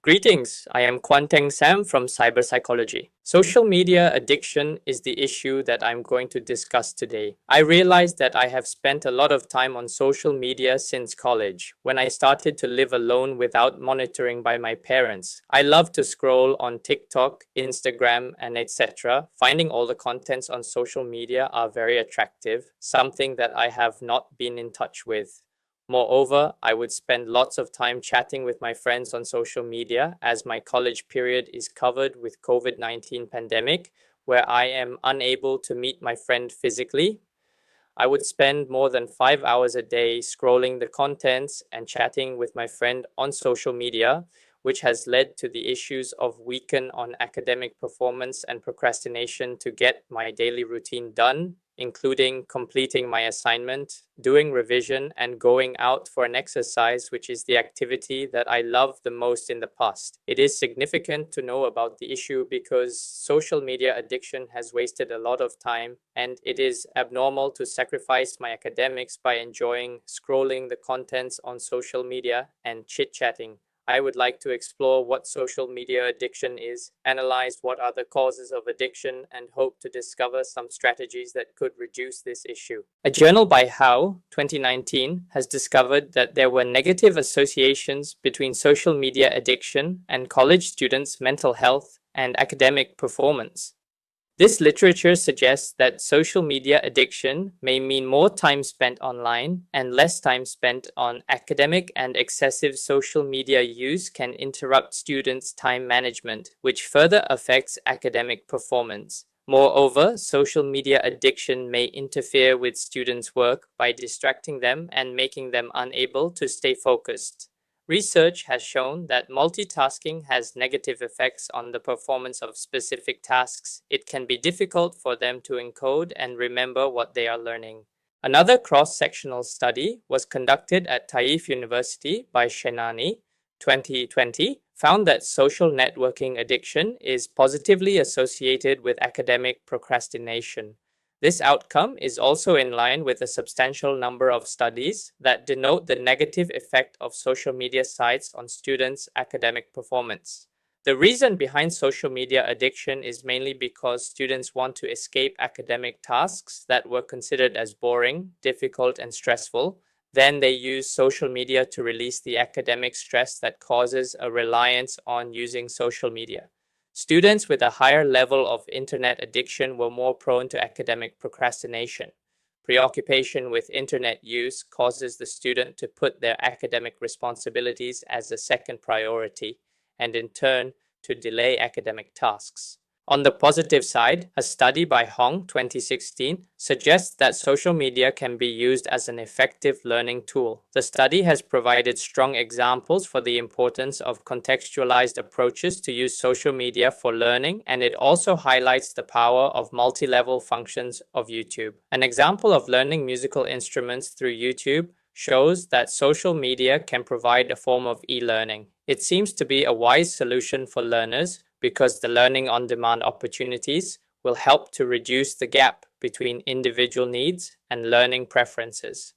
Greetings, I am Kwanteng Sam from Cyberpsychology. Social media addiction is the issue that I'm going to discuss today. I realized that I have spent a lot of time on social media since college, when I started to live alone without monitoring by my parents. I love to scroll on TikTok, Instagram, and etc. Finding all the contents on social media are very attractive, something that I have not been in touch with. Moreover, I would spend lots of time chatting with my friends on social media as my college period is covered with COVID-19 pandemic where I am unable to meet my friend physically. I would spend more than 5 hours a day scrolling the contents and chatting with my friend on social media, which has led to the issues of weaken on academic performance and procrastination to get my daily routine done, including completing my assignment, doing revision, and going out for an exercise, which is the activity that I love the most in the past. It is significant to know about the issue because social media addiction has wasted a lot of time, and it is abnormal to sacrifice my academics by enjoying scrolling the contents on social media and chit-chatting. I would like to explore what social media addiction is, analyze what are the causes of addiction, and hope to discover some strategies that could reduce this issue. A journal by Howe, 2019, has discovered that there were negative associations between social media addiction and college students' mental health and academic performance. This literature suggests that social media addiction may mean more time spent online and less time spent on academic, and excessive social media use can interrupt students' time management, which further affects academic performance. Moreover, social media addiction may interfere with students' work by distracting them and making them unable to stay focused. Research has shown that multitasking has negative effects on the performance of specific tasks. It can be difficult for them to encode and remember what they are learning. Another cross-sectional study was conducted at Taif University by Shenani, 2020, found that social networking addiction is positively associated with academic procrastination. This outcome is also in line with a substantial number of studies that denote the negative effect of social media sites on students' academic performance. The reason behind social media addiction is mainly because students want to escape academic tasks that were considered as boring, difficult, and stressful. Then they use social media to release the academic stress that causes a reliance on using social media. Students with a higher level of internet addiction were more prone to academic procrastination. Preoccupation with internet use causes the student to put their academic responsibilities as a second priority, and in turn, to delay academic tasks. On the positive side, a study by Hong, 2016, suggests that social media can be used as an effective learning tool. The study has provided strong examples for the importance of contextualized approaches to use social media for learning, and it also highlights the power of multi-level functions of YouTube. An example of learning musical instruments through YouTube shows that social media can provide a form of e-learning. It seems to be a wise solution for learners because the learning on demand opportunities will help to reduce the gap between individual needs and learning preferences.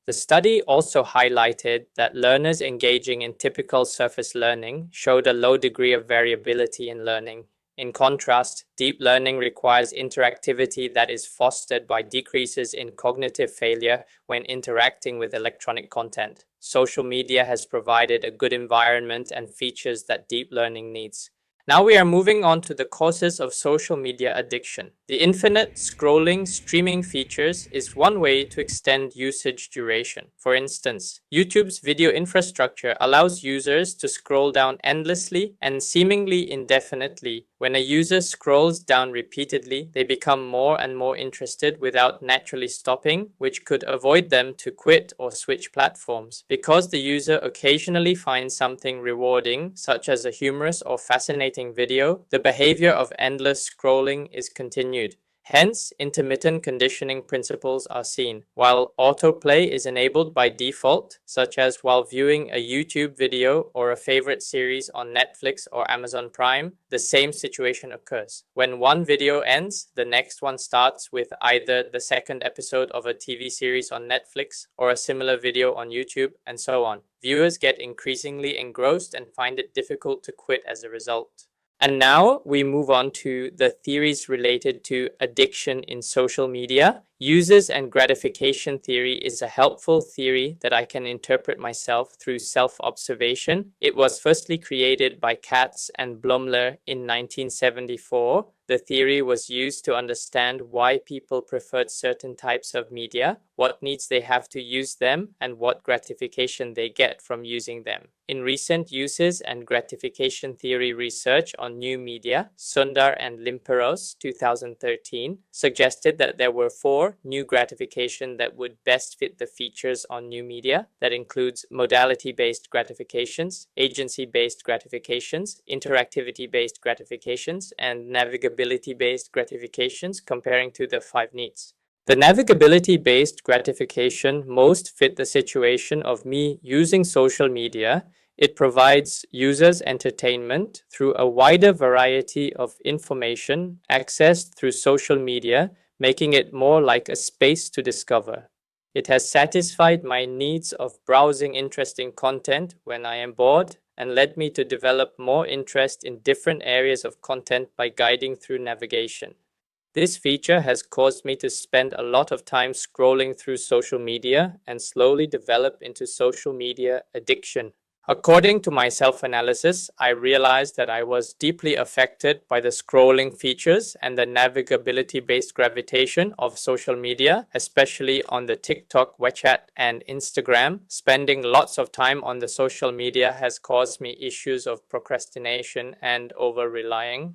The study also highlighted that learners engaging in typical surface learning showed a low degree of variability in learning. In contrast, deep learning requires interactivity that is fostered by decreases in cognitive failure when interacting with electronic content. Social media has provided a good environment and features that deep learning needs. Now we are moving on to the causes of social media addiction. The infinite scrolling streaming features is one way to extend usage duration. For instance, YouTube's video infrastructure allows users to scroll down endlessly and seemingly indefinitely. When a user scrolls down repeatedly, they become more and more interested without naturally stopping, which could avoid them to quit or switch platforms. Because the user occasionally finds something rewarding, such as a humorous or fascinating video, the behavior of endless scrolling is continued. Hence, intermittent conditioning principles are seen. While autoplay is enabled by default, such as while viewing a YouTube video or a favorite series on Netflix or Amazon Prime, the same situation occurs. When one video ends, the next one starts with either the second episode of a TV series on Netflix or a similar video on YouTube, and so on. Viewers get increasingly engrossed and find it difficult to quit as a result. And now we move on to the theories related to addiction in social media. Users and gratification theory is a helpful theory that I can interpret myself through self-observation. It was firstly created by Katz and Blumler in 1974. The theory was used to understand why people preferred certain types of media, what needs they have to use them, and what gratification they get from using them. In recent uses and gratification theory research on new media, Sundar and Limperos, 2013, suggested that there were 4 new gratification that would best fit the features on new media. That includes modality-based gratifications, agency-based gratifications, interactivity-based gratifications, and navigability-based gratifications, comparing to the 5 needs. The navigability-based gratification most fit the situation of me using social media. It provides users entertainment through a wider variety of information accessed through social media, making it more like a space to discover. It has satisfied my needs of browsing interesting content when I am bored and led me to develop more interest in different areas of content by guiding through navigation. This feature has caused me to spend a lot of time scrolling through social media and slowly develop into social media addiction. According to my self-analysis, I realized that I was deeply affected by the scrolling features and the navigability-based gravitation of social media, especially on the TikTok, WeChat, and Instagram. Spending lots of time on the social media has caused me issues of procrastination and over-relying.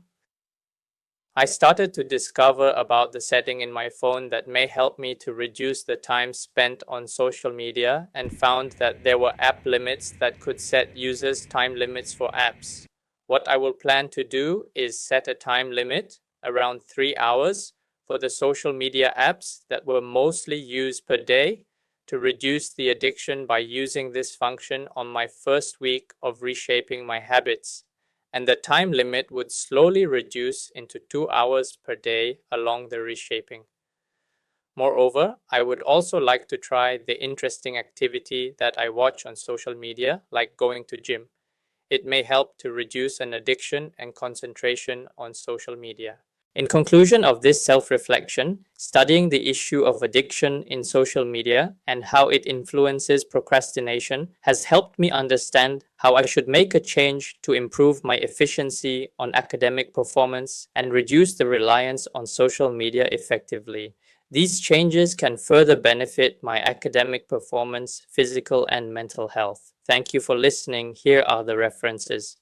I started to discover about the setting in my phone that may help me to reduce the time spent on social media, and found that there were app limits that could set users' time limits for apps. What I will plan to do is set a time limit, around 3 hours, for the social media apps that were mostly used per day, to reduce the addiction by using this function on my first week of reshaping my habits. And the time limit would slowly reduce into 2 hours per day along the reshaping. Moreover, I would also like to try the interesting activity that I watch on social media, like going to gym. It may help to reduce an addiction and concentration on social media. In conclusion of this self-reflection, studying the issue of addiction in social media and how it influences procrastination has helped me understand how I should make a change to improve my efficiency on academic performance and reduce the reliance on social media effectively. These changes can further benefit my academic performance, physical and mental health. Thank you for listening. Here are the references.